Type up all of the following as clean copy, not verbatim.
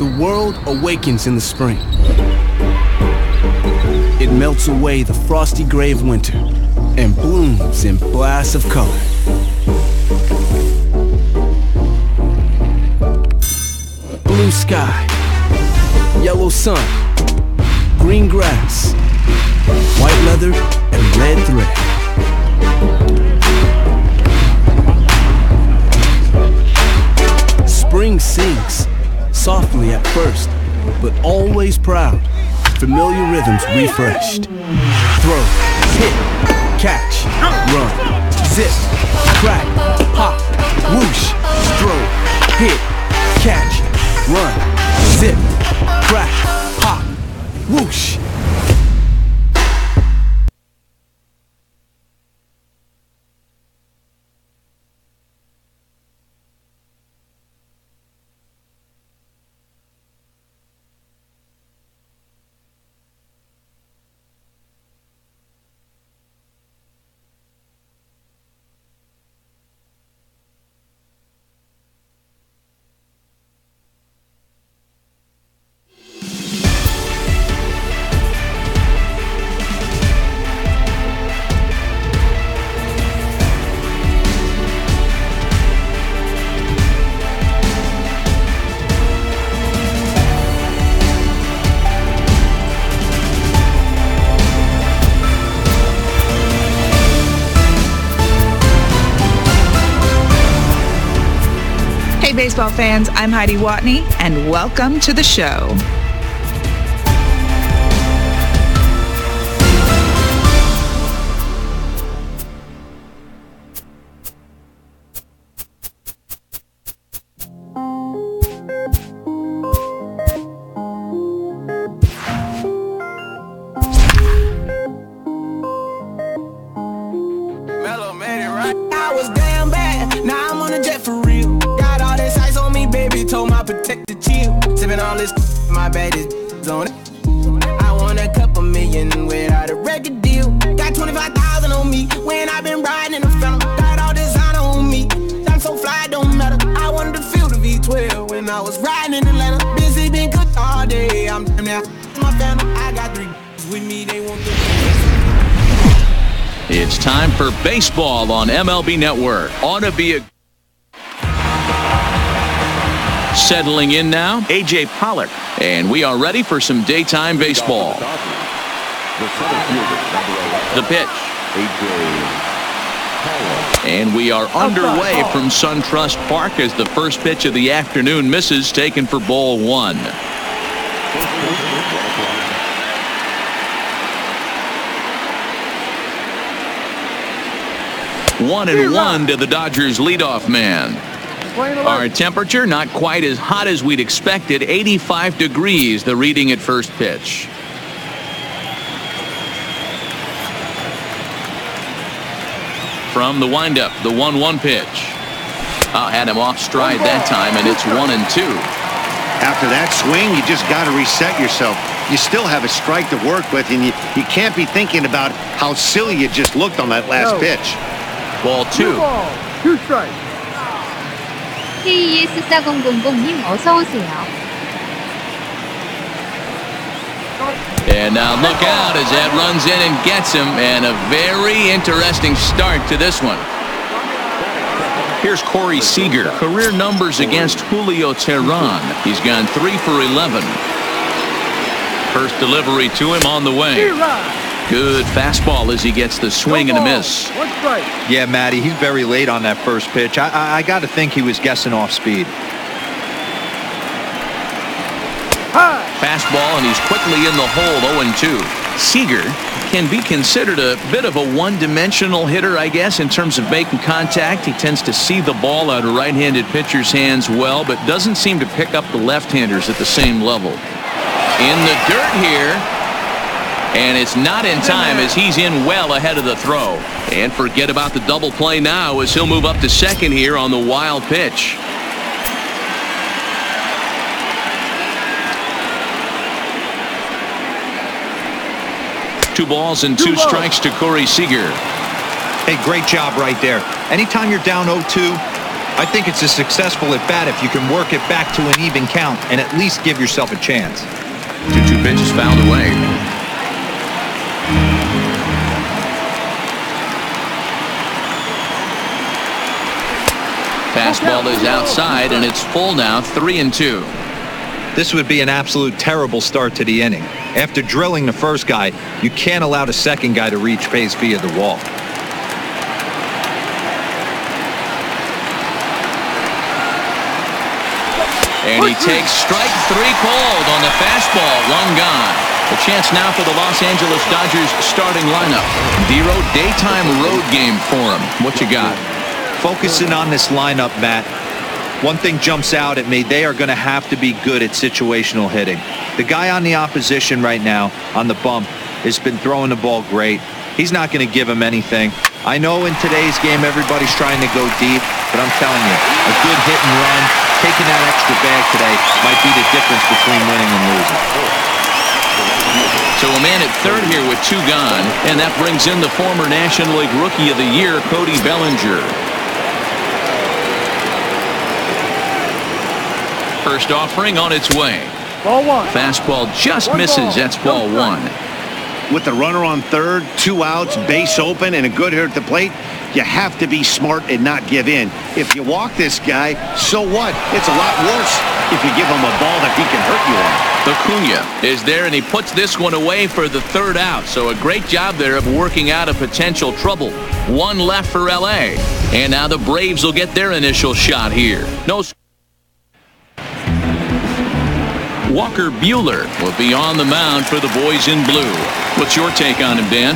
The world awakens in the spring. It melts away the frosty gray of winter and blooms in blasts of color. Blue sky, yellow sun, green grass, white leather, and red thread. Spring sings, softly at first, but always proud. Familiar rhythms refreshed. Throw, hit, catch, run, zip, crack, pop, whoosh. Throw, hit, catch, run, zip, crack, pop, whoosh. Hey baseball fans, I'm Heidi Watney, and welcome to the show. Mellow made it right. I was damn bad, now I'm on a jet for real. Got all this ice on me, baby, told my protector chill. Sipping all this, my bad is on it. I want a couple million without a record deal. Got 25,000 on me when I been riding in the phantom. Got all designer on me, I'm so fly, don't matter. I wanted to feel the V12 when I was riding in Atlanta. Busy been cooked all day, I'm damn now my family. I got 3 with me, they want the. It's time for baseball on MLB Network. Ought to be a... Settling in now, A.J. Pollock. And we are ready for some daytime baseball. The pitch. And we are underway from SunTrust Park as the first pitch of the afternoon misses, taken for ball 1. 1-1 to the Dodgers leadoff man. Our temperature not quite as hot as we'd expected, 85 degrees the reading at first pitch. From the windup, the 1-1 pitch. Had him off stride that time, and it's 1-2. After that swing, you just got to reset yourself. You still have a strike to work with, and you can't be thinking about how silly you just looked on that last pitch. Ball 2. 2 strikes. KES4000님 어서 오세요. And now look out as that runs in and gets him, and a very interesting start to this one. Here's Corey Seager. Career numbers against Julio Teheran. He's gone 3 for 11. First delivery to him on the way. Good fastball as he gets the swing and a miss. Yeah, Matty, he's very late on that first pitch. I got to think he was guessing off speed. Fastball, and he's quickly in the hole, 0-2. Seager can be considered a bit of a one-dimensional hitter, I guess, in terms of making contact. He tends to see the ball out of right-handed pitchers' hands well, but doesn't seem to pick up the left-handers at the same level. In the dirt here, and it's not in time as he's in well ahead of the throw. And forget about the double play now as he'll move up to second here on the wild pitch. Two balls and two strikes to Corey Seager. Hey, great job right there. Anytime you're down 0-2, I think it's a successful at-bat if you can work it back to an even count and at least give yourself a chance. 2-2 pitch is fouled away. Fastball is outside, and it's full now, 3-2. This would be an absolute terrible start to the inning. After drilling the first guy, you can't allow the second guy to reach base via the wall. And he takes strike three called on the fastball, one gone. A chance now for the Los Angeles Dodgers starting lineup. Dero, daytime road game for him. What you got? Focusing on this lineup, Matt. One thing jumps out at me. They are going to have to be good at situational hitting. The guy on the opposition right now on the bump has been throwing the ball great. He's not going to give him anything. I know in today's game everybody's trying to go deep, but I'm telling you, a good hit and run, taking that extra bag today might be the difference between winning and losing. So a man at third here with two gone, and that brings in the former National League Rookie of the Year, Cody Bellinger. First offering on its way. Ball one. Fastball just misses. That's ball one. With the runner on third, 2 outs, base open, and a good hitter at the plate, you have to be smart and not give in. If you walk this guy, so what? It's a lot worse if you give him a ball that he can hurt you on. Acuna is there, and he puts this one away for the third out. So a great job there of working out a potential trouble. One left for L.A. And now the Braves will get their initial shot here. No. Walker Buehler will be on the mound for the boys in blue. What's your take on him, Dan?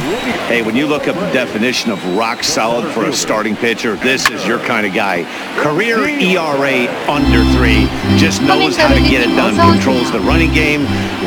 Hey, when you look up the definition of rock solid for a starting pitcher, this is your kind of guy. Career ERA under 3, just knows how to get it done, controls the running game,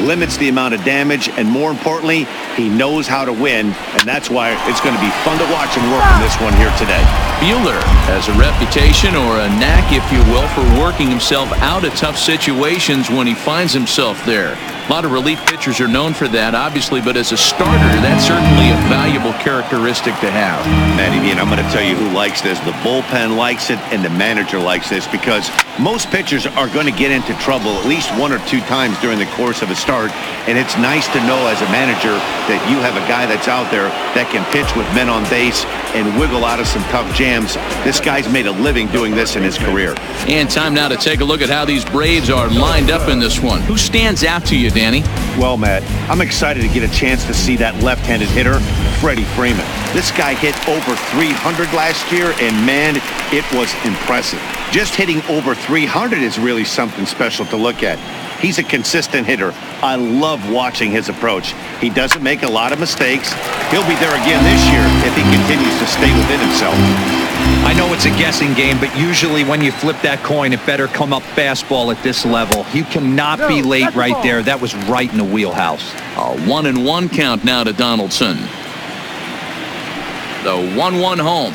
limits the amount of damage, and more importantly, he knows how to win, and that's why it's going to be fun to watch him work on this one here today. Buehler has a reputation, or a knack, if you will, for working himself out of tough situations when he finds himself there. A lot of relief pitchers are known for that, obviously, but as a starter, that's certainly a valuable characteristic to have. Matty, and I'm going to tell you who likes this. The bullpen likes it, and the manager likes this, because most pitchers are going to get into trouble at least 1 or 2 times during the course of a start, and it's nice to know as a manager that you have a guy that's out there that can pitch with men on base and wiggle out of some tough jams. This guy's made a living doing this in his career. And time now to take a look at how these Braves are lined up in this one. Who stands out to you, Danny? Well, Matt, I'm excited to get a chance to see that left-handed hitter, Freddie Freeman. This guy hit over 300 last year, and man, it was impressive. Just hitting over 300 is really something special to look at. He's a consistent hitter. I love watching his approach. He doesn't make a lot of mistakes. He'll be there again this year if he continues to stay within himself. I know it's a guessing game, but usually when you flip that coin, it better come up fastball at this level. You cannot be late right there. That was right in the wheelhouse. A 1-1 count now to Donaldson. The 1-1 home.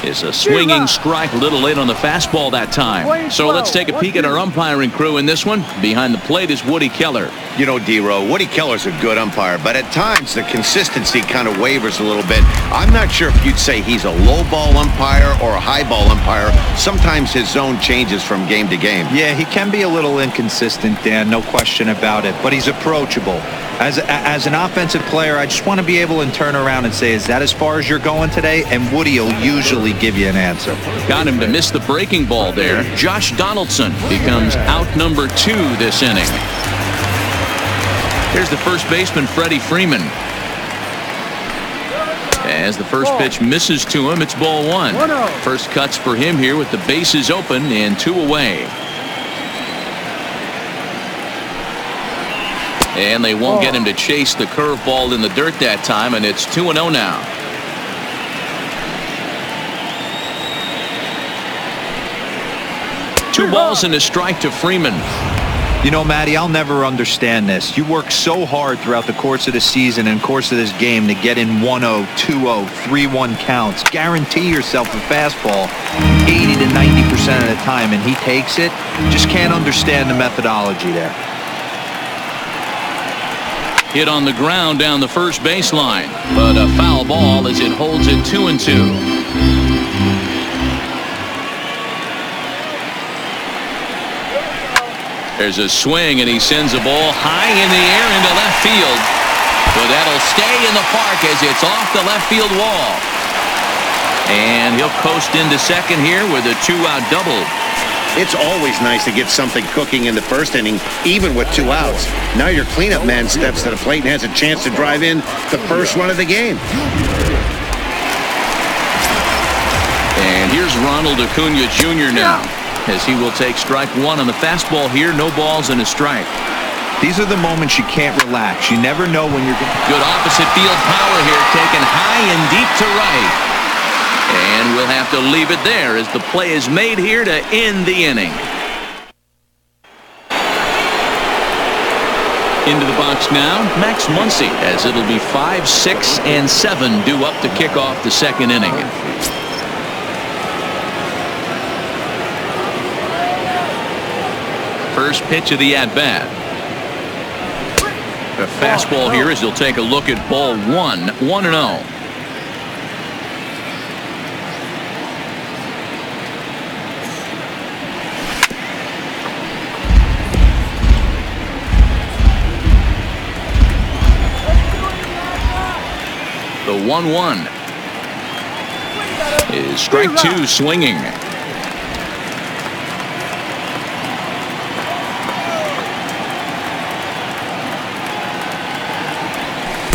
Is a swinging strike, a little late on the fastball that time. So let's take a peek at our umpiring crew in this one. Behind the plate is Woody Keller. You know, D-Row, Woody Keller's a good umpire, but at times the consistency kind of wavers a little bit. I'm not sure if you'd say he's a low ball umpire or a high ball umpire. Sometimes his zone changes from game to game. Yeah, he can be a little inconsistent, Dan, no question about it, but he's approachable. As an offensive player, I just want to be able to turn around and say, is that as far as you're going today? And Woody will usually give you an answer. Got him to miss the breaking ball there. Josh Donaldson becomes out number 2 this inning. Here's the first baseman, Freddie Freeman. As the first pitch misses to him, it's ball 1. First cuts for him here with the bases open and 2 away. And they won't get him to chase the curveball in the dirt that time, and it's 2-0 now. Two balls and a strike to Freeman. You know, Matty, I'll never understand this. You work so hard throughout the course of the season and course of this game to get in 1-0, 2-0, 3-1 counts. Guarantee yourself a fastball 80 to 90% of the time, and he takes it. Just can't understand the methodology there. Hit on the ground down the first baseline, but a foul ball as it holds it 2-2. There's a swing, and he sends a ball high in the air into left field. But that'll stay in the park as it's off the left field wall. And he'll coast into second here with a 2-out double. It's always nice to get something cooking in the first inning, even with 2 outs. Now your cleanup man steps to the plate and has a chance to drive in the first run of the game. And here's Ronald Acuna Jr. now, as he will take strike one on the fastball here. No balls and a strike. These are the moments you can't relax. You never know when you're going to... Good opposite field power here, taken high and deep to right. And we'll have to leave it there as the play is made here to end the inning. Into the box now, Max Muncy, as it'll be 5, 6, and 7 due up to kick off the second inning. First pitch of the at-bat. A fastball here as he'll take a look at ball 1, 1-0. The 1-1 is strike 2 swinging.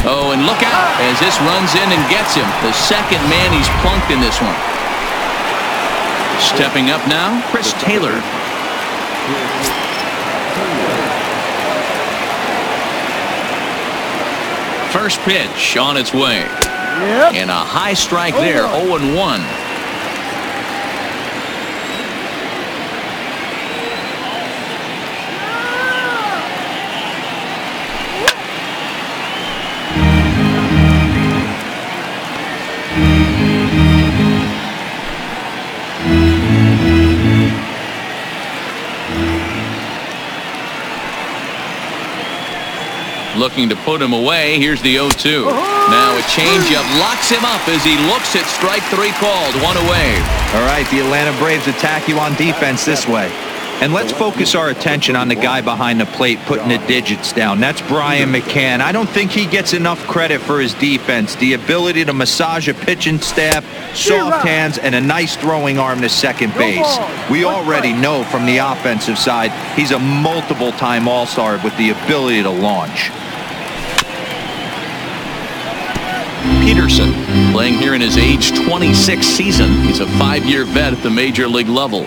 Oh, and look out as this runs in and gets him. The second man he's plunked in this one. Stepping up now, Chris Taylor. First pitch on its way. And a high strike there, 0-1. Looking to put him away. Here's the 0-2. Now a changeup locks him up as he looks at strike 3 called. 1 away. All right, the Atlanta Braves attack you on defense this way. And let's focus our attention on the guy behind the plate putting the digits down. That's Brian McCann. I don't think he gets enough credit for his defense. The ability to massage a pitching staff, soft hands, and a nice throwing arm to second base. We already know from the offensive side he's a multiple-time All-Star with the ability to launch. Peterson playing here in his age 26 season. He's a 5-year vet at the major league level.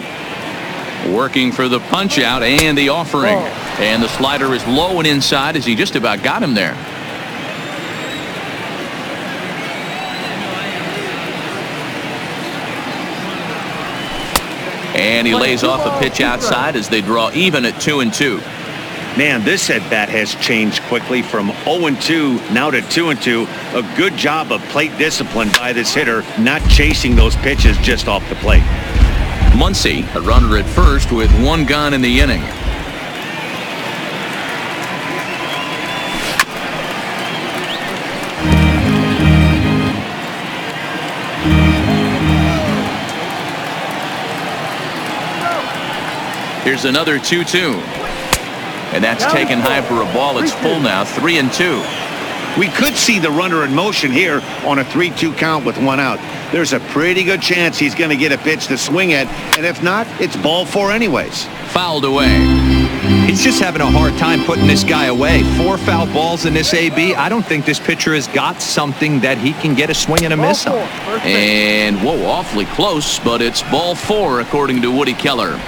Working for the punch out and the offering. And the slider is low and inside as he just about got him there. And he lays off a pitch outside as they draw even at 2-2. Man, this at-bat has changed quickly from 0-2 now to 2-2. A good job of plate discipline by this hitter, not chasing those pitches just off the plate. Muncy, a runner at first with 1 gone in the inning. Here's another 2-2. And that's taken high for a ball. It's full now, 3-2. We could see the runner in motion here on a 3-2 count with 1 out. There's a pretty good chance he's going to get a pitch to swing at, and if not, it's ball 4 anyways. Fouled away. He's just having a hard time putting this guy away. 4 foul balls in this AB. I don't think this pitcher has got something that he can get a swing and a miss on. And, whoa, awfully close, but it's ball 4 according to Woody Keller.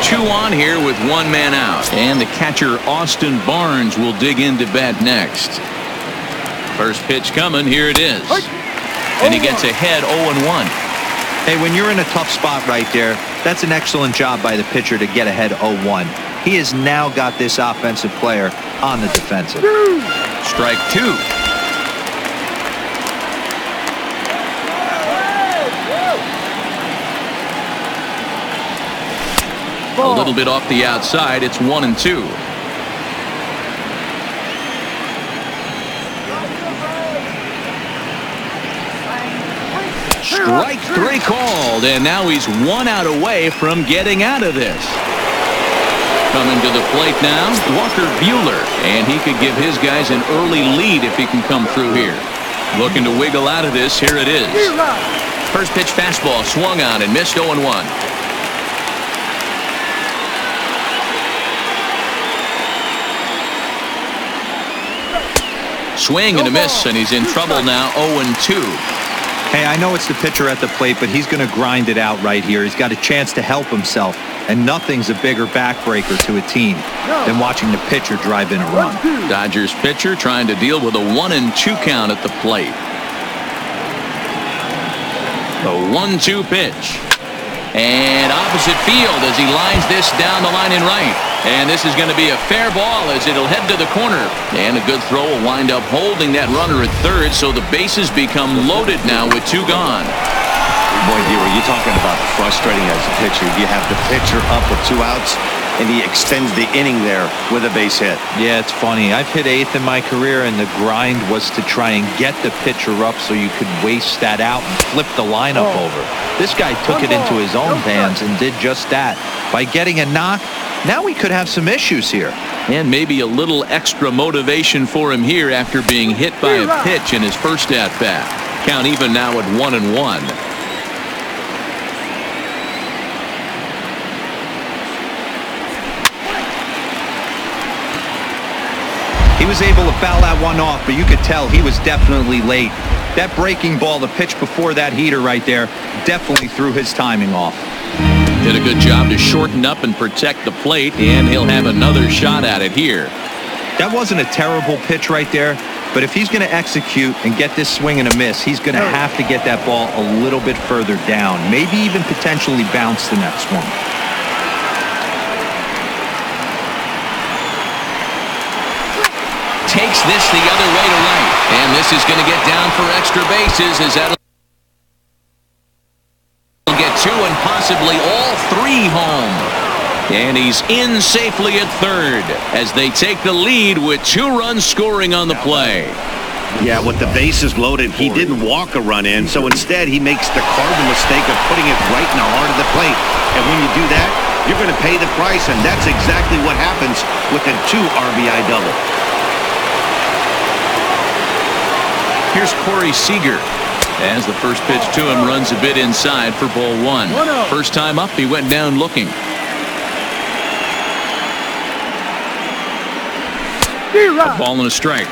Two on here with 1 man out. And the catcher, Austin Barnes, will dig into bat next. First pitch coming. Here it is. And he gets ahead 0-1. Hey, when you're in a tough spot right there, that's an excellent job by the pitcher to get ahead 0-1. He has now got this offensive player on the defensive. Strike 2. A little bit off the outside. It's 1-2. Strike three called, and now he's 1 out away from getting out of this. Coming to the plate now, Walker Buehler, and he could give his guys an early lead if he can come through here. Looking to wiggle out of this, here it is. First pitch fastball swung on and missed 0-1. Swing and a miss, and he's in trouble now, 0-2. Hey, I know it's the pitcher at the plate, but he's going to grind it out right here. He's got a chance to help himself, and nothing's a bigger backbreaker to a team than watching the pitcher drive in a run. Dodgers pitcher trying to deal with a 1-2 count at the plate. The 1-2 pitch. And opposite field as he lines this down the line in right. And this is going to be a fair ball as it'll head to the corner. And a good throw will wind up holding that runner at third, so the bases become loaded now with 2 gone. Boy, Dewey, you're talking about frustrating as a pitcher. You have the pitcher up with 2 outs, and he extends the inning there with a base hit. Yeah, it's funny. I've hit 8th in my career, and the grind was to try and get the pitcher up so you could waste that out and flip the lineup over. This guy took it into his own hands and did just that. By getting a knock, now we could have some issues here. And maybe a little extra motivation for him here after being hit by a pitch in his first at-bat. Count even now at 1-1. He was able to foul that one off, but you could tell he was definitely late. That breaking ball, the pitch before that heater right there, definitely threw his timing off. Did a good job to shorten up and protect the plate, and he'll have another shot at it here. That wasn't a terrible pitch right there, but if he's going to execute and get this swing and a miss, he's going to have to get that ball a little bit further down, maybe even potentially bounce the next one. Takes this the other way to right, and this is going to get down for extra bases as that'll get 2 and possibly all 3 home. And he's in safely at third as they take the lead with 2 runs scoring on the play. Yeah, with the bases loaded, he didn't walk a run in, so instead he makes the cardinal mistake of putting it right in the heart of the plate. And when you do that, you're going to pay the price, and that's exactly what happens with a 2 RBI double. Here's Corey Seager as the first pitch to him runs a bit inside for ball 1. First time up, he went down looking. A ball and a strike.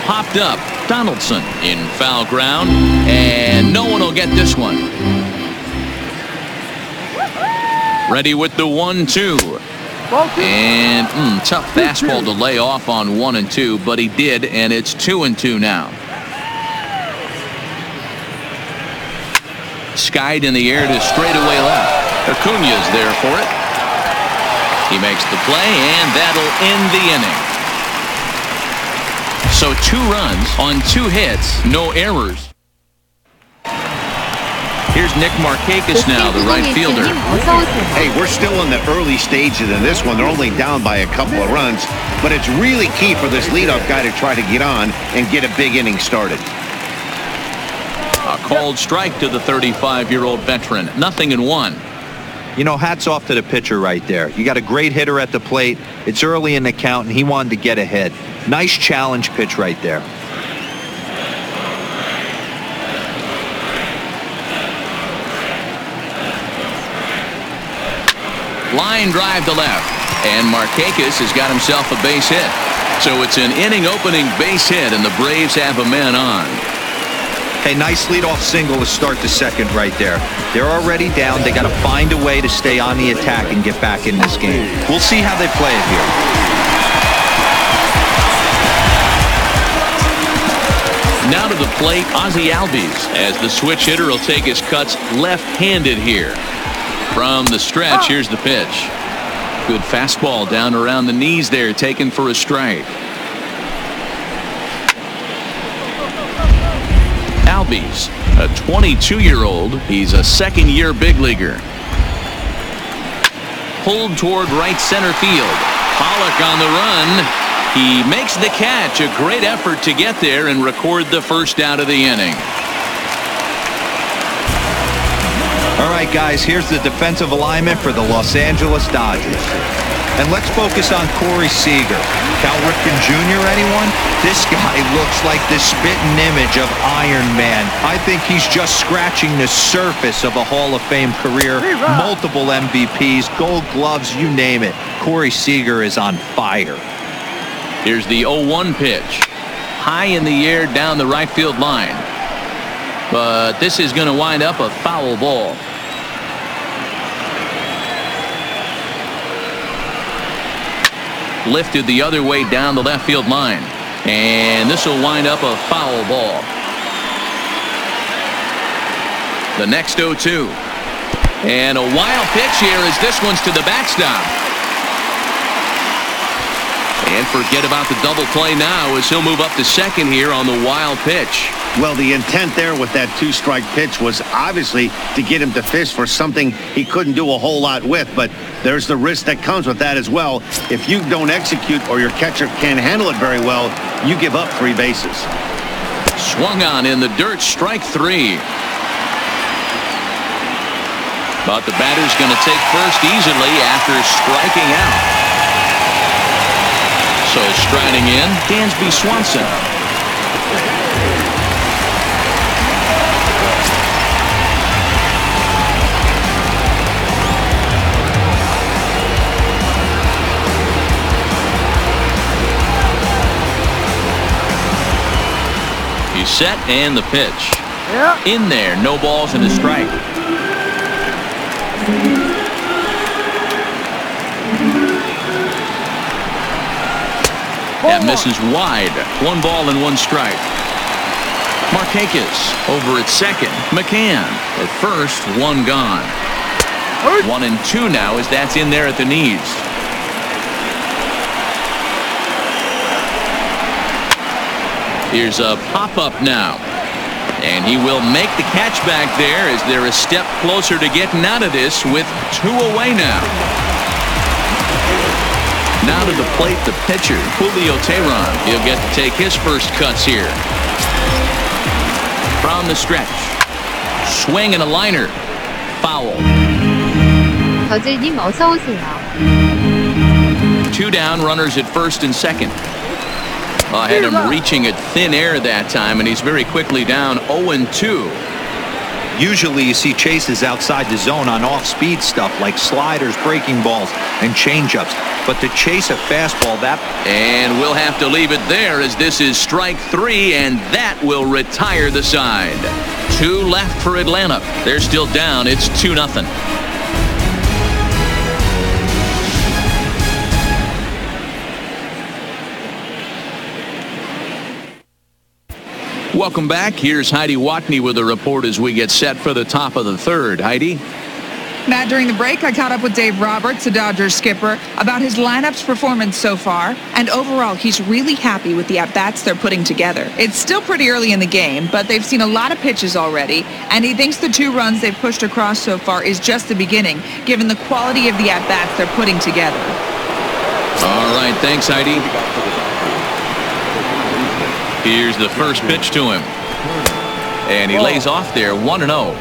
Popped up. Donaldson in foul ground, and no one will get this one. Ready with the 1-2. And tough fastball to lay off on 1-2, but he did, and it's 2-2 now. Skied in the air to straightaway left. Acuna's there for it. He makes the play, and that'll end the inning. So 2 runs on 2 hits, no errors. Here's Nick Markakis now, the right fielder. Hey, we're still in the early stages of this one. They're only down by a couple of runs, but it's really key for this leadoff guy to try to get on and get a big inning started. A called strike to the 35-year-old veteran. 0-1. You know, hats off to the pitcher right there. You got a great hitter at the plate. It's early in the count, and he wanted to get ahead. Nice challenge pitch right there. Line drive to left, and Markakis has got himself a base hit. So it's an inning-opening base hit, and the Braves have a man on. Hey, nice leadoff single to start the second right there. They're already down. They got to find a way to stay on the attack and get back in this game. We'll see how they play it here. Now to the plate, Ozzie Albies, as the switch hitter will take his cuts left-handed here. From the stretch, here's the pitch. Good fastball down around the knees there, taken for a strike. Albies, a 22-year-old. He's a second-year big leaguer. pulled toward right center field. Pollock on the run. He makes the catch. A great effort to get there and record the first out of the inning. All right, guys, here's the defensive alignment for the Los Angeles Dodgers. And let's focus on Corey Seager. Cal Ripken Jr., anyone? This guy looks like the spitting image of Iron Man. I think he's just scratching the surface of a Hall of Fame career. Multiple MVPs, Gold Gloves, you name it. Corey Seager is on fire. Here's the 0-1 pitch. High in the air down the right field line. But this is going to wind up a foul ball. Lifted the other way down the left field line. And this will wind up a foul ball. The next 0-2. And a wild pitch here as this one's to the backstop. And forget about the double play now as he'll move up to second here on the wild pitch. Well, the intent there with that two-strike pitch was obviously to get him to fish for something he couldn't do a whole lot with, but there's the risk that comes with that as well. If you don't execute or your catcher can't handle it very well, you give up 3 bases. Swung on in the dirt, strike 3. But the batter's going to take first easily after striking out. So striding in, Dansby Swanson. He's set and the pitch. In there, no balls and a strike. That misses wide. 1 ball and 1 strike. Markakis over at second. McCann at first. 1 gone. 1 and 2 now as that's in there at the knees. Here's a pop-up now. And he will make the catch back there as they're a step closer to getting out of this with 2 away now. Now to the plate, the pitcher, Julio Teheran. He'll get to take his first cuts here. From the stretch. Swing and a liner. Foul. 더질님 어서 오세요. 2 down, runners at first and second. I had him reaching at thin air that time, and he's very quickly down 0-2. Usually you see chases outside the zone on off-speed stuff like sliders, breaking balls, and changeups. But to chase a fastball, that... And we'll have to leave it there as this is strike 3, and that will retire the side. 2 left for Atlanta. They're still down. It's 2-0. Welcome back. Here's Heidi Watney with a report as we get set for the top of the third. Heidi? Matt, during the break, I caught up with Dave Roberts, the Dodgers skipper, about his lineup's performance so far. And overall, he's really happy with the at-bats they're putting together. It's still pretty early in the game, but they've seen a lot of pitches already. And he thinks the 2 runs they've pushed across so far is just the beginning, given the quality of the at-bats they're putting together. All right. Thanks, Heidi. Here's the first pitch to him. And he lays off there 1-0.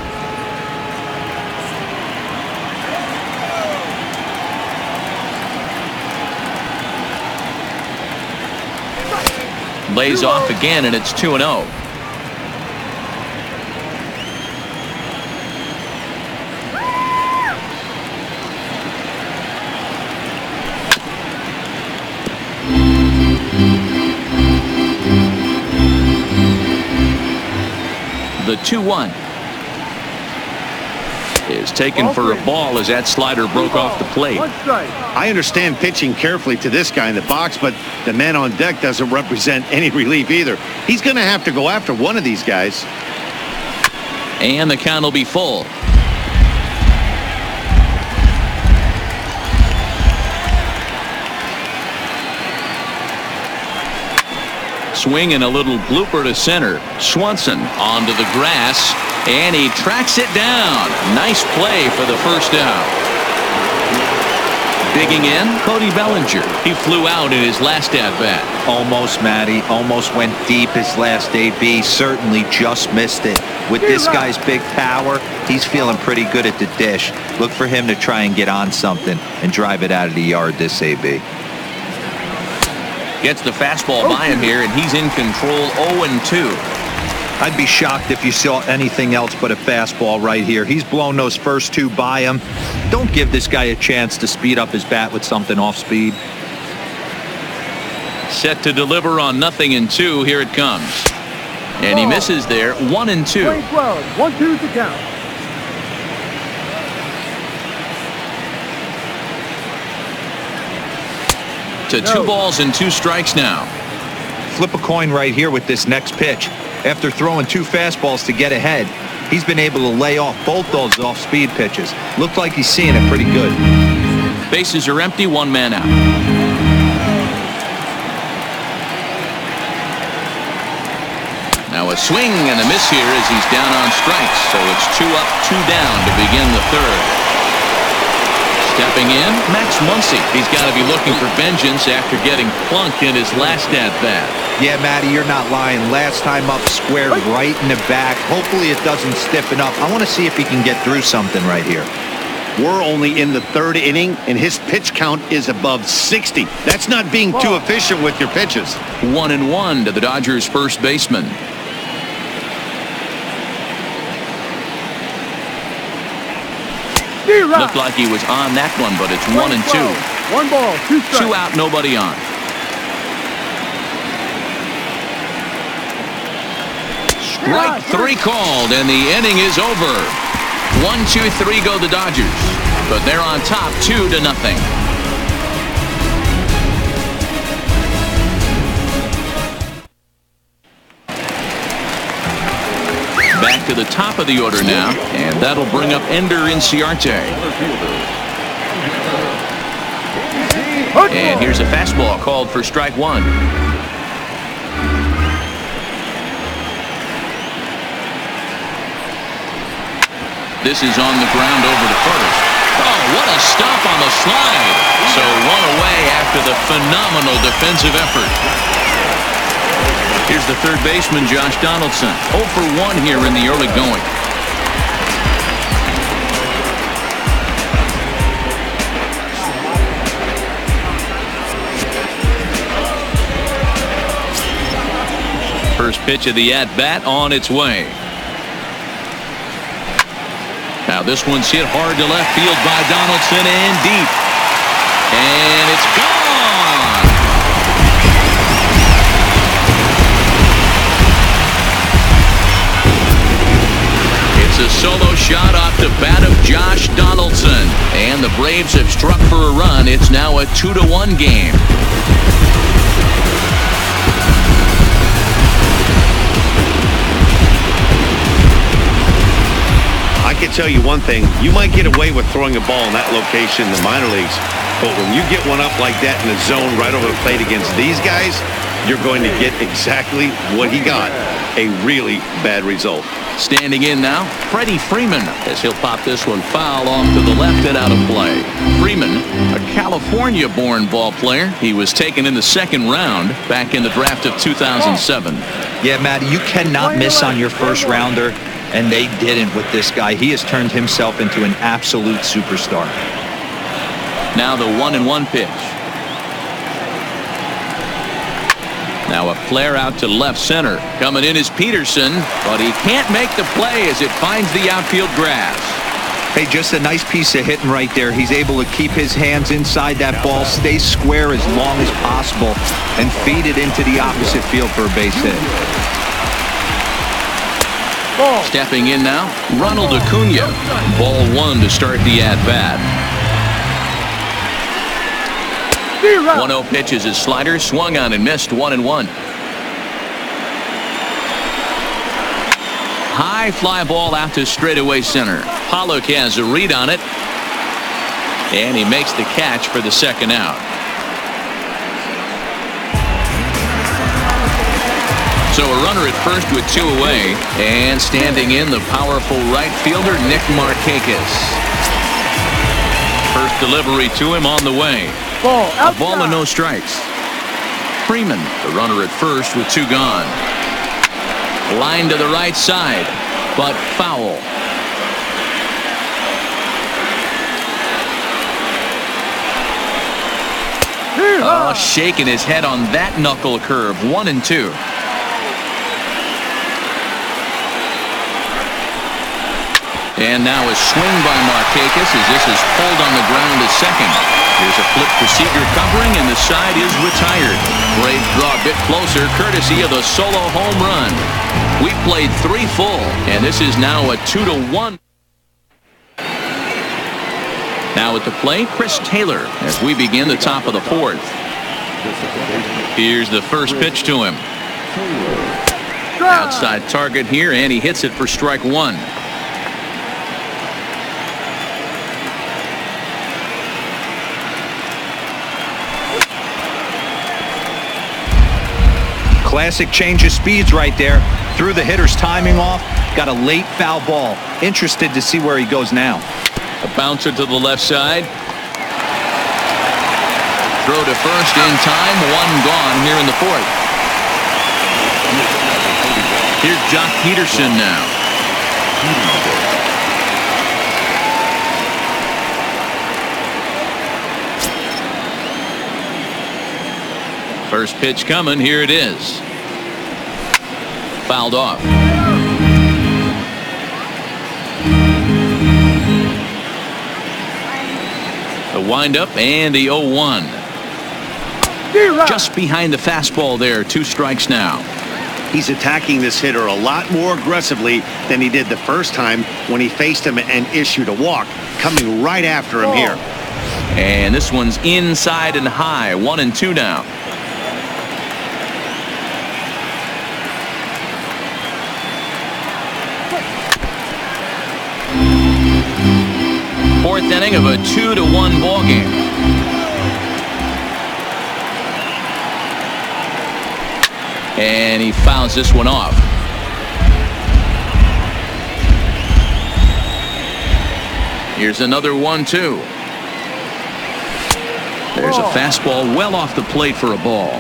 Lays off again, and it's 2-0. The 2-1 is taken for a ball as that slider broke off the plate. I understand pitching carefully to this guy in the box, but the man on deck doesn't represent any relief either. He's going to have to go after one of these guys. And the count will be full. Swing and a little blooper to center. Swanson onto the grass, and he tracks it down. Nice play for the first out. Digging in, Cody Bellinger. He flew out in his last at-bat. Almost, Matty. Almost went deep his last AB. Certainly just missed it. With this guy's big power, he's feeling pretty good at the dish. Look for him to try and get on something and drive it out of the yard this AB. Gets the fastball by him here, and he's in control 0-2. I'd be shocked if you saw anything else but a fastball right here. He's blown those first two by him. Don't give this guy a chance to speed up his bat with something off speed. Set to deliver on 0-2. Here it comes. And he misses there. 1-2. 1-2 to count. To 2 balls and 2 strikes now. Flip a coin right here with this next pitch. After throwing 2 fastballs to get ahead, he's been able to lay off both those off-speed pitches. Looked like he's seeing it pretty good. Bases are empty, 1 man out. Now a swing and a miss here as he's down on strikes. So it's 2 up, 2 down to begin the third. Stepping in, Max Muncy. He's got to be looking for vengeance after getting plunked in his last at-bat. Yeah, Matty, you're not lying. Last time up, squared right in the back. Hopefully it doesn't stiffen up. I want to see if he can get through something right here. We're only in the 3rd inning, and his pitch count is above 60. That's not being too efficient with your pitches. 1-1 to the Dodgers' first baseman. Looked like he was on that one, but it's 1-2. 1 ball, 2 strikes. 2 out, nobody on. Strike 3 called, and the inning is over. 1, 2, 3 go the Dodgers, but they're on top 2-0. Back to the top of the order now, and that'll bring up Ender Inciarte. And here's a fastball called for strike 1. This is on the ground over to first. Oh, what a stop on the slide. So 1 away after the phenomenal defensive effort. Here's the third baseman, Josh Donaldson. 0 for 1 here in the early going. First pitch of the at-bat on its way. Now this one's hit hard to left field by Donaldson and deep. And it's gone. It's a solo shot off the bat of Josh Donaldson. And the Braves have struck for a run. It's now a 2-1 game. I can tell you one thing. You might get away with throwing a ball in that location in the minor leagues, but when you get one up like that in the zone right over the plate against these guys, you're going to get exactly what he got, a really bad result. Standing in now, Freddie Freeman, as he'll pop this one foul off to the left and out of play. Freeman, a California-born ball player. He was taken in the 2nd round back in the draft of 2007. Yeah, Matty, you cannot miss on your first rounder, and they didn't with this guy. He has turned himself into an absolute superstar. Now the 1-1 pitch. Now a flare out to left center. Coming in is Peterson, but he can't make the play as it finds the outfield grass. Hey, just a nice piece of hitting right there. He's able to keep his hands inside that ball, stay square as long as possible, and feed it into the opposite field for a base hit. Stepping in now, Ronald Acuna. Ball 1 to start the at-bat. 1-0 pitch is his slider, swung on and missed. 1-1. High fly ball out to straightaway center. Pollock has a read on it, and he makes the catch for the 2nd out. So a runner at first with 2 away, and standing in the powerful right fielder Nick Markakis. First delivery to him on the way. Ball A ball and no strikes. Freeman, the runner at first with 2 gone. Line to the right side, but foul. Oh, shaking his head on that knuckle curve. 1-2. And now a swing by Markakis as this is pulled on the ground at second. Here's a flip for Seager covering, and the side is retired. Braves draw a bit closer courtesy of the solo home run. We played 3 full, and this is now a 2-1. Now at the plate, Chris Taylor as we begin the top of the 4th. Here's the first pitch to him. Outside target here, and he hits it for strike 1. Classic change of speeds right there. Threw the hitter's timing off. Got a late foul ball. Interested to see where he goes now. A bouncer to the left side. Throw to first in time. 1 gone here in the 4th. Here's Jock Peterson now. First pitch coming. Here it is. Fouled off. The windup and the 0-1. Just behind the fastball there. 2 strikes now. He's attacking this hitter a lot more aggressively than he did the first time when he faced him and issued a walk. Coming right after him here. And this one's inside and high. 1-2 now. Fourth inning of a 2-1 ball game. And he fouls this one off. Here's another 1-2. There's a fastball well off the plate for a ball.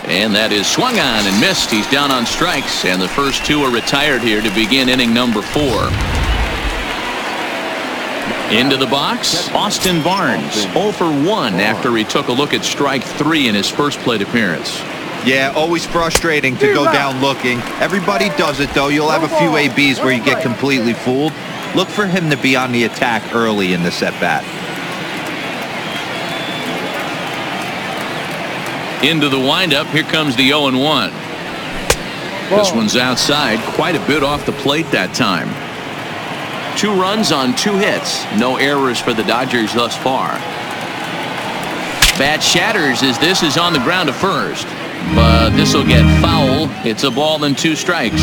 And that is swung on and missed. He's down on strikes, and the first 2 are retired here to begin inning number 4. Into the box, Austin Barnes, 0 for 1 after he took a look at strike 3 in his first plate appearance. Yeah, always frustrating to go down looking. Everybody does it, though. You'll have a few ABs where you get completely fooled. Look for him to be on the attack early in this at-bat. Into the windup. Here comes the 0-1. This one's outside, quite a bit off the plate that time. 2 runs on 2 hits. No errors for the Dodgers thus far. Bat shatters as this is on the ground to first. But this will get foul. It's a ball and 2 strikes.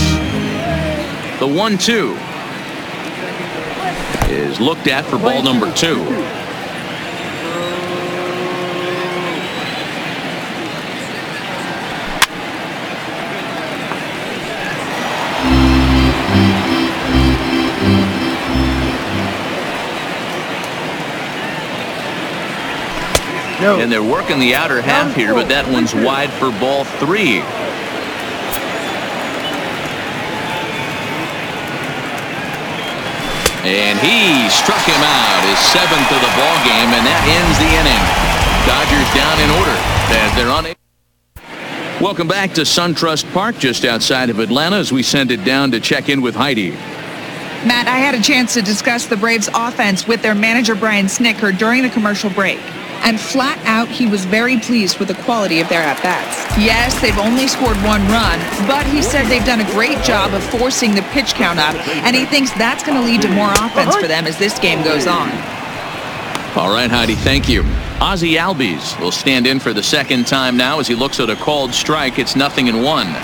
The 1-2 is looked at for ball number 2. And they're working the outer half here, but that one's wide for ball 3. And he struck him out, his 7th of the ball game, and that ends the inning. Dodgers down in order as they're on. Welcome back to SunTrust Park just outside of Atlanta as we send it down to check in with Heidi. Matt, I had a chance to discuss the Braves offense with their manager Brian Snitker during the commercial break. And flat out, he was very pleased with the quality of their at-bats. Yes, they've only scored 1 run, but he said they've done a great job of forcing the pitch count up, and he thinks that's going to lead to more offense for them as this game goes on. All right, Heidi, thank you. Ozzie Albies will stand in for the second time now as he looks at a called strike. It's 0-1.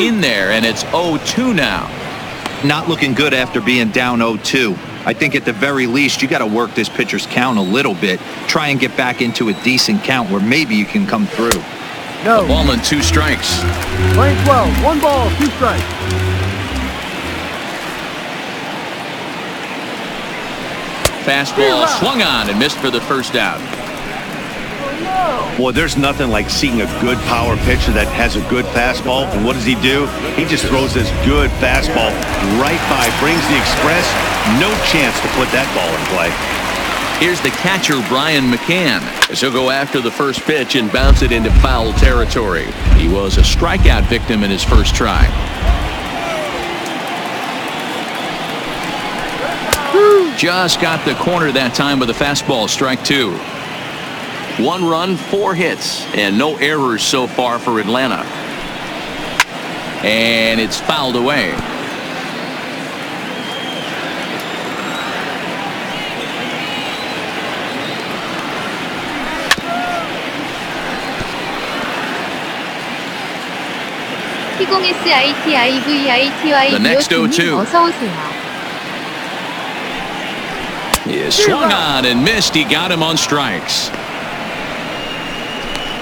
In there, and it's 0-2 now. Not looking good after being down 0-2. I think at the very least you got to work this pitcher's count a little bit. Try and get back into a decent count where maybe you can come through. No. A ball and 2 strikes. Playing 12. 1 ball, 2 strikes. Fastball swung on and missed for the first out. Boy, there's nothing like seeing a good power pitcher that has a good fastball. And what does he do? He just throws this good fastball right by, brings the express. No chance to put that ball in play. Here's the catcher, Brian McCann, as he'll go after the first pitch and bounce it into foul territory. He was a strikeout victim in his first try. Just got the corner that time with a fastball, strike 2. 1 run, 4 hits, and no errors so far for Atlanta. And it's fouled away. The next 0-2. 어서 오세요. He swung on and missed. He got him on strikes.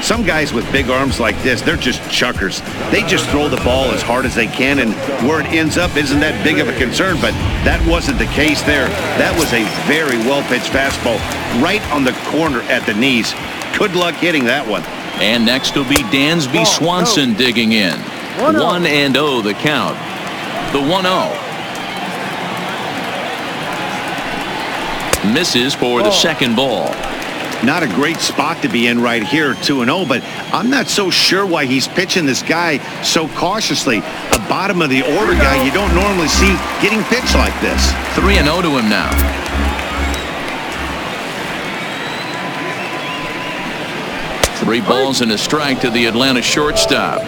Some guys with big arms like this, they're just chuckers. They just throw the ball as hard as they can, and where it ends up isn't that big of a concern, but that wasn't the case there. That was a very well-pitched fastball right on the corner at the knees. Good luck hitting that one. And next will be Dansby Swanson digging in. 1-0 the count. The 1-0. Misses for the second ball. Not a great spot to be in right here, 2-0, but I'm not so sure why he's pitching this guy so cautiously. A bottom of the order guy you don't normally see getting pitched like this. 3-0 to him now. Three balls and a strike to the Atlanta shortstop.